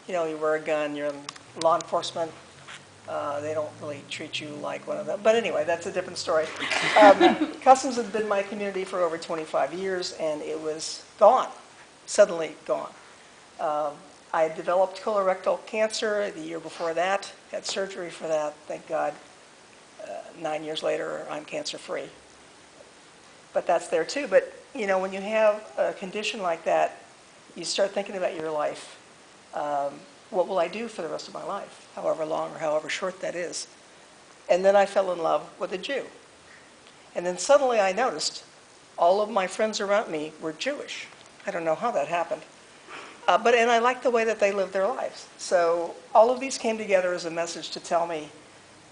you wear a gun, you're in law enforcement. They don't really treat you like one of them. But anyway, that's a different story. Customs had been my community for over 25 years, and it was gone, suddenly gone. I had developed colorectal cancer the year before that, had surgery for that, thank God. 9 years later, I'm cancer-free. But that's there too. But, when you have a condition like that, you start thinking about your life. What will I do for the rest of my life, however long or however short that is? And then I fell in love with a Jew. And then suddenly I noticed all of my friends around me were Jewish. I don't know how that happened. And I liked the way that they lived their lives. So all of these came together as a message to tell me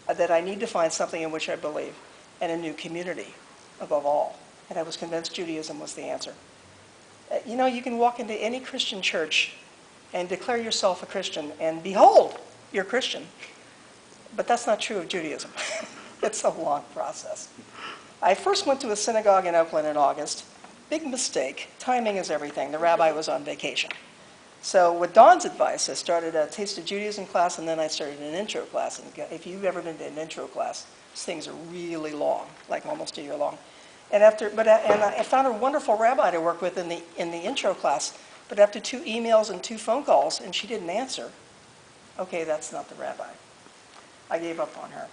that I need to find something in which I believe, and a new community above all. And I was convinced Judaism was the answer. You can walk into any Christian church and declare yourself a Christian, and behold, you're Christian. But that's not true of Judaism. It's a long process. I first went to a synagogue in Oakland in August. Big mistake. Timing is everything. The rabbi was on vacation. So with Dawn's advice, I started a Taste of Judaism class, and then I started an intro class. And if you've ever been to an intro class, these things are really long, like almost a year long. And I found a wonderful rabbi to work with in the intro class. But after 2 emails and 2 phone calls, and she didn't answer, okay, that's not the rabbi. I gave up on her.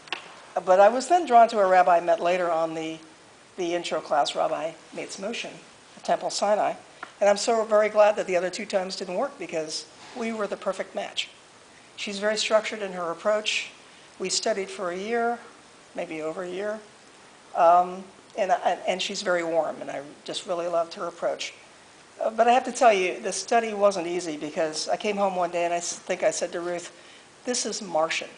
But I was then drawn to a rabbi I met later on the intro class, Rabbi Matz Moshin at Temple Sinai. And I'm so very glad that the other 2 times didn't work, because we were the perfect match. She's very structured in her approach. We studied for a year, maybe over a year. And she's very warm, and I just really loved her approach. But I have to tell you, the study wasn't easy, because I came home one day and I think I said to Ruth, this is Martian.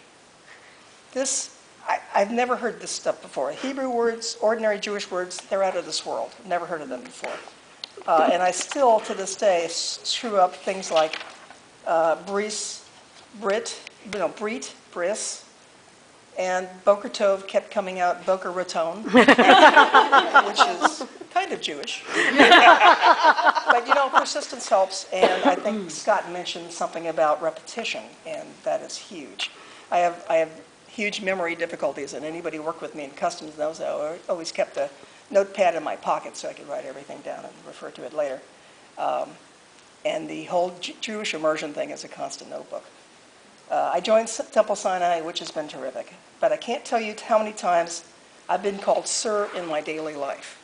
I've never heard this stuff before. Hebrew words, ordinary Jewish words, they're out of this world. Never heard of them before. And I still, to this day, screw up things like bris, brit, bris, and Boker Tov kept coming out Boker Raton, which is kind of Jewish. But persistence helps, and I think Scott mentioned something about repetition, and that is huge. I have huge memory difficulties, and anybody who worked with me in customs knows that I always kept a notepad in my pocket so I could write everything down and refer to it later. And the whole Jewish immersion thing is a constant notebook. I joined Temple Sinai, which has been terrific. But I can't tell you how many times I've been called sir in my daily life.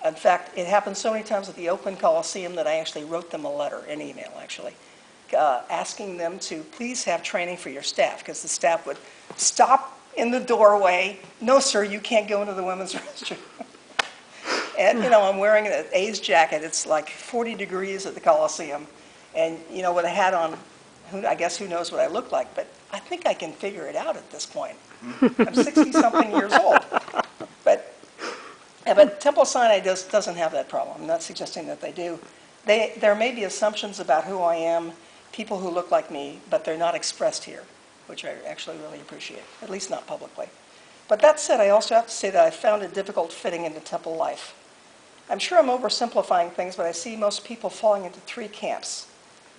In fact, it happened so many times at the Oakland Coliseum that I actually wrote them a letter, an email actually, asking them to please have training for your staff, because the staff would stop in the doorway. No, sir, you can't go into the women's restroom. And, I'm wearing an A's jacket. It's like 40 degrees at the Coliseum. And, with a hat on, I guess who knows what I look like, but I think I can figure it out at this point. I'm 60-something years old. But Temple Sinai doesn't have that problem. I'm not suggesting that they do. There may be assumptions about who I am, people who look like me, but they're not expressed here, which I actually really appreciate, at least not publicly. But that said, I also have to say that I found it difficult fitting into Temple life. I'm sure I'm oversimplifying things, but I see most people falling into 3 camps.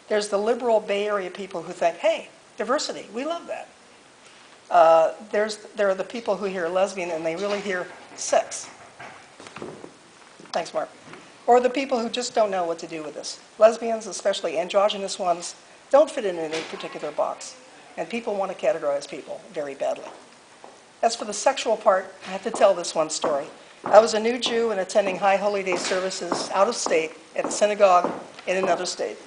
There's the liberal Bay Area people who think, hey, diversity, we love that. There are the people who hear lesbian and they really hear sex. Thanks, Mark. Or the people who just don't know what to do with this. Lesbians, especially androgynous ones, don't fit in any particular box. And people want to categorize people very badly. As for the sexual part, I have to tell this one story. I was a new Jew and attending High Holy Day services out of state at a synagogue in another state.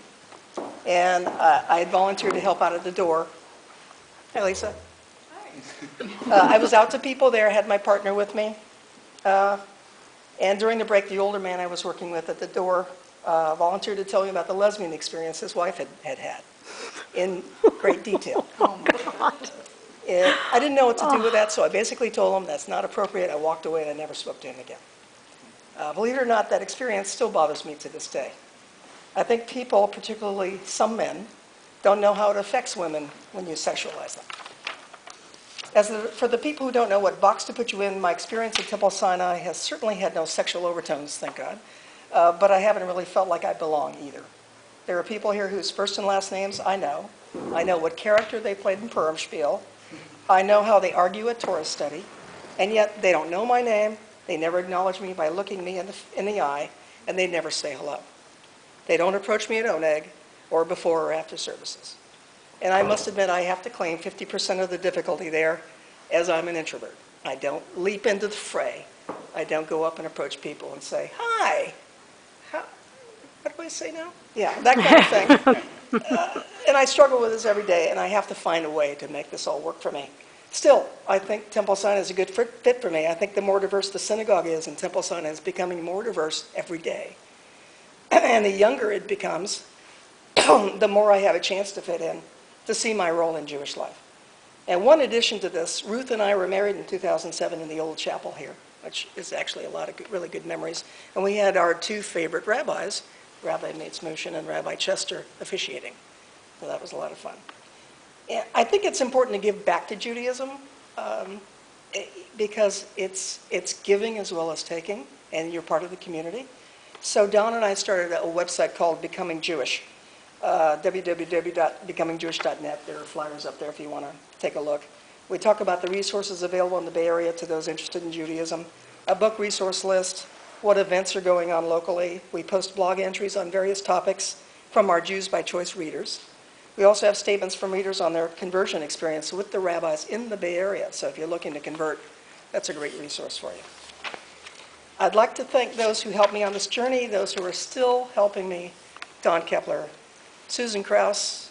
And I had volunteered to help out at the door. Hi, Lisa. Hi. I was out to people there, had my partner with me. And during the break, the older man I was working with at the door volunteered to tell me about the lesbian experience his wife had in great detail. Oh my God. And I didn't know what to do with that, so I basically told him that's not appropriate. I walked away and I never spoke to him again. Believe it or not, that experience still bothers me to this day. I think people, particularly some men, don't know how it affects women when you sexualize them. For the people who don't know what box to put you in, my experience at Temple Sinai has certainly had no sexual overtones, thank God. But I haven't really felt like I belong either. There are people here whose first and last names I know. I know what character they played in Purim Spiel. I know how they argue at Torah study. And yet they don't know my name. They never acknowledge me by looking me in the eye, and they never say hello. They don't approach me at Oneg or before or after services. And I must admit, I have to claim 50% of the difficulty there, as I'm an introvert. I don't leap into the fray. I don't go up and approach people and say, hi, what do I say now? Yeah, that kind of thing. And I struggle with this every day, and I have to find a way to make this all work for me. Still, I think Temple Sinai is a good fit for me. I think the more diverse the synagogue is, and Temple Sinai is becoming more diverse every day. And the younger it becomes, the more I have a chance to fit in, to see my role in Jewish life. And one addition to this, Ruth and I were married in 2007 in the old chapel here, which is actually a lot of really good memories. And we had our two favorite rabbis, Rabbi Meitzmushin and Rabbi Chester, officiating. So that was a lot of fun. And I think it's important to give back to Judaism because it's giving as well as taking, and you're part of the community. So Don and I started a website called Becoming Jewish, www.becomingjewish.net. There are flyers up there if you want to take a look. We talk about the resources available in the Bay Area to those interested in Judaism, a book resource list, what events are going on locally. We post blog entries on various topics from our Jews by Choice readers. We also have statements from readers on their conversion experience with the rabbis in the Bay Area. So if you're looking to convert, that's a great resource for you. I'd like to thank those who helped me on this journey, those who are still helping me, Don Kepler, Susan Krause,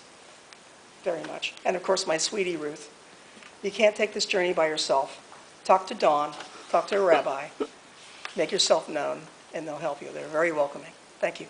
very much, and of course my sweetie Ruth. You can't take this journey by yourself. Talk to Dawn, talk to a rabbi, make yourself known, and they'll help you. They're very welcoming. Thank you.